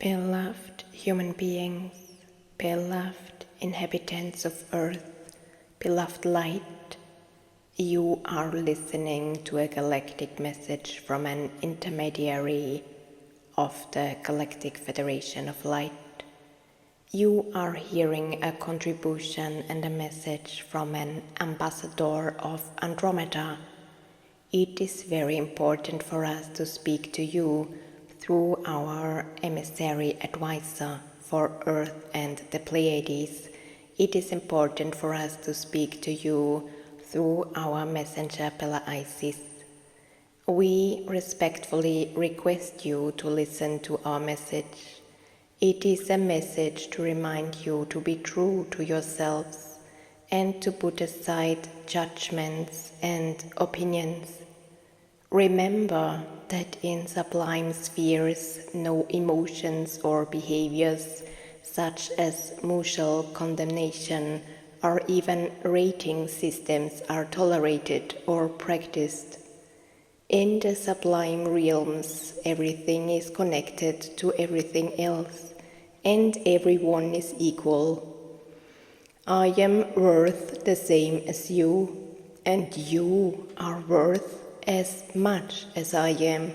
Beloved human beings, beloved inhabitants of Earth, beloved light, you are listening to a galactic message from an intermediary of the Galactic Federation of Light. You are hearing a contribution and a message from an ambassador of Andromeda. It is very important for us to speak to you through our emissary advisor for Earth and the Pleiades. It is important for us to speak to you through our messenger Bella Isis. We respectfully request you to listen to our message. It is a message to remind you to be true to yourselves and to put aside judgments and opinions. Remember that in sublime spheres no emotions or behaviors such as mutual condemnation or even rating systems are tolerated or practiced. In the sublime realms, everything is connected to everything else, and everyone is equal. I am worth the same as you, and you are worth as much as I am.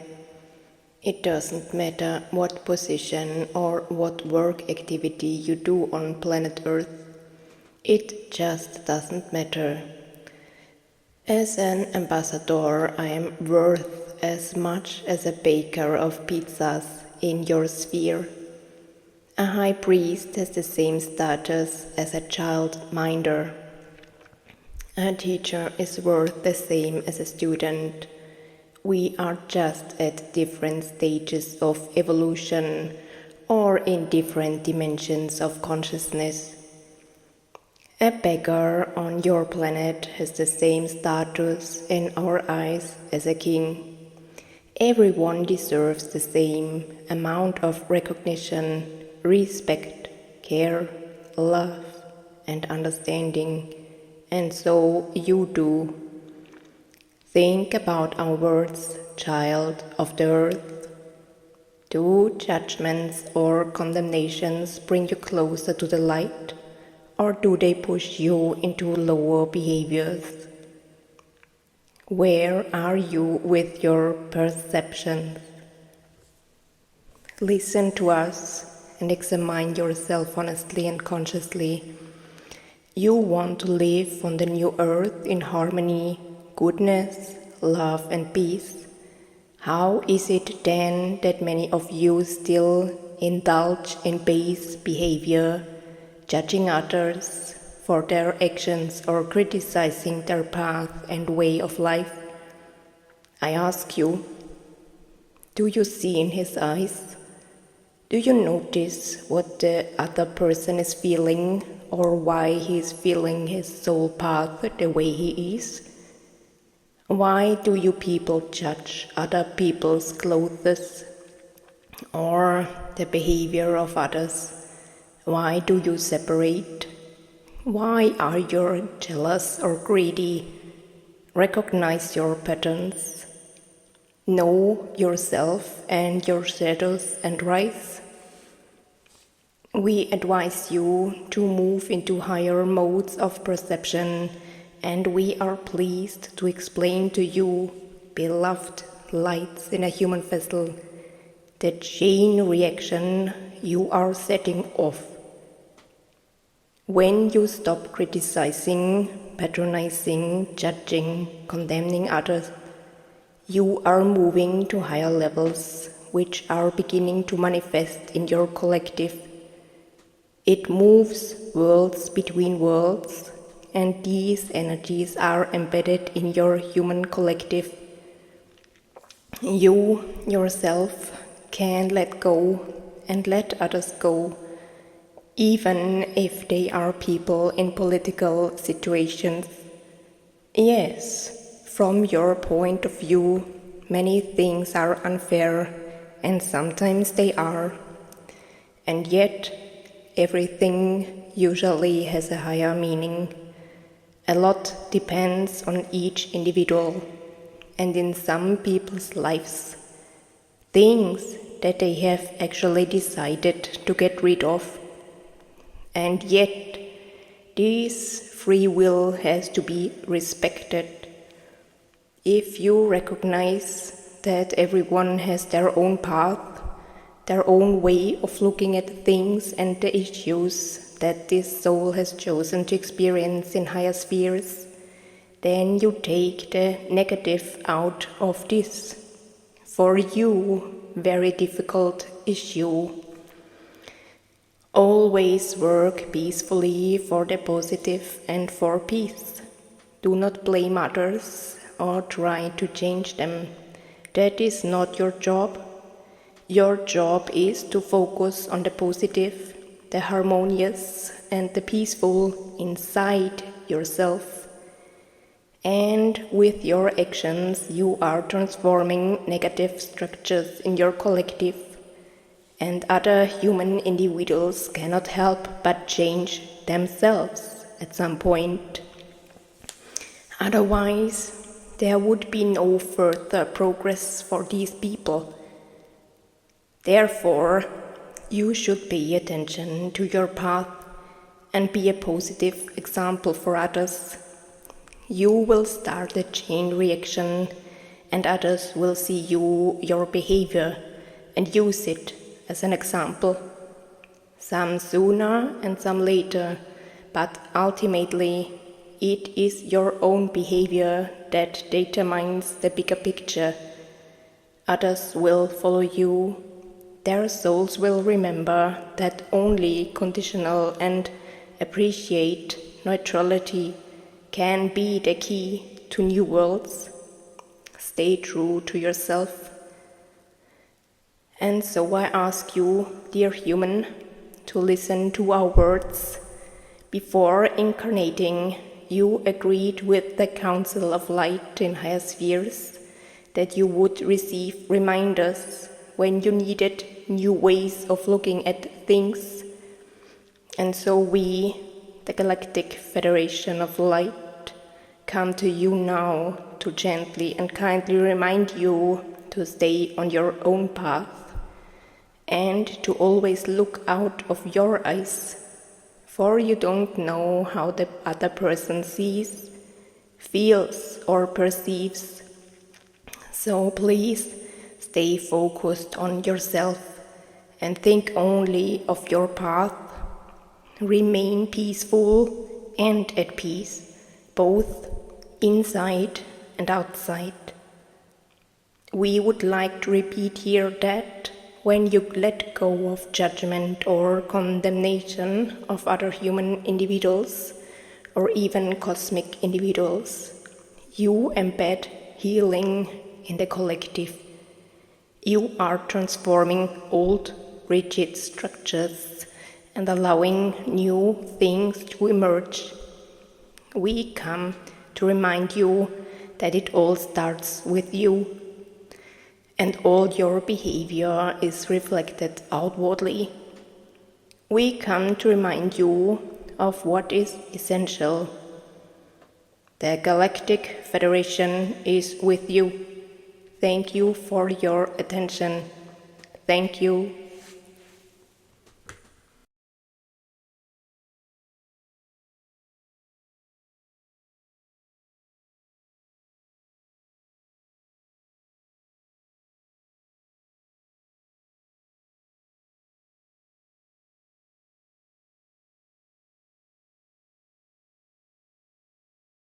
It doesn't matter what position or what work activity you do on planet Earth. It just doesn't matter. As an ambassador, I am worth as much as a baker of pizzas in your sphere. A high priest has the same status as a child minder. A teacher is worth the same as a student. We are just at different stages of evolution or in different dimensions of consciousness. A beggar on your planet has the same status in our eyes as a king. Everyone deserves the same amount of recognition, respect, care, love, and understanding. And so you do. Think about our words, child of the earth. Do judgments or condemnations bring you closer to the light, or do they push you into lower behaviors? Where are you with your perceptions? Listen to us and examine yourself honestly and consciously. You want to live on the new earth in harmony, goodness, love and peace. How is it then that many of you still indulge in base behavior, judging others for their actions or criticizing their path and way of life? I ask you, do you see in his eyes? Do you notice what the other person is feeling or why he is feeling his soul path the way he is? Why do you people judge other people's clothes or the behavior of others? Why do you separate? Why are you jealous or greedy? Recognize your patterns. Know yourself and your shadows and rise. We advise you to move into higher modes of perception, and we are pleased to explain to you, beloved lights in a human vessel, the chain reaction you are setting off. When you stop criticizing, patronizing, judging, condemning others, you are moving to higher levels, which are beginning to manifest in your collective. It moves worlds between worlds, and these energies are embedded in your human collective. You yourself can let go and let others go, even if they are people in political situations. Yes, from your point of view, many things are unfair, and sometimes they are. And yet, everything usually has a higher meaning. A lot depends on each individual, and in some people's lives, things that they have actually decided to get rid of. And yet, this free will has to be respected. If you recognize that everyone has their own path, their own way of looking at things and the issues that this soul has chosen to experience in higher spheres, then you take the negative out of this, for you, very difficult issue. Always work peacefully for the positive and for peace. Do not blame others or try to change them. That is not your job. Your job is to focus on the positive, the harmonious and the peaceful inside yourself. And with your actions you are transforming negative structures in your collective, and other human individuals cannot help but change themselves at some point. Otherwise, there would be no further progress for these people. Therefore, you should pay attention to your path and be a positive example for others. You will start a chain reaction, and others will see your behavior and use it as an example. Some sooner and some later, but ultimately it is your own behavior that determines the bigger picture. Others will follow you. Their souls will remember that only conditional and appreciate neutrality can be the key to new worlds. Stay true to yourself. And so I ask you, dear human, to listen to our words. Before incarnating, you agreed with the Council of Light in higher spheres that you would receive reminders when you needed new ways of looking at things. And so we, the Galactic Federation of Light, come to you now to gently and kindly remind you to stay on your own path and to always look out of your eyes, for you don't know how the other person sees, feels or perceives. So please stay focused on yourself and think only of your path. Remain peaceful and at peace, both inside and outside. We would like to repeat here that when you let go of judgment or condemnation of other human individuals or even cosmic individuals, you embed healing in the collective. You are transforming old, rigid structures and allowing new things to emerge. We come to remind you that it all starts with you, and all your behavior is reflected outwardly. We come to remind you of what is essential. The Galactic Federation is with you. Thank you for your attention. Thank you.